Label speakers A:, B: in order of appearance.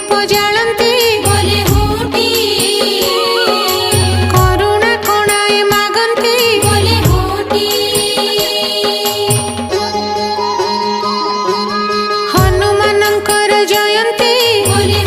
A: दीप जालती
B: बोले होटी
A: करुणा कणाए मागंती
B: बोले होटी
A: हनुमानंकर जयंती
B: बोले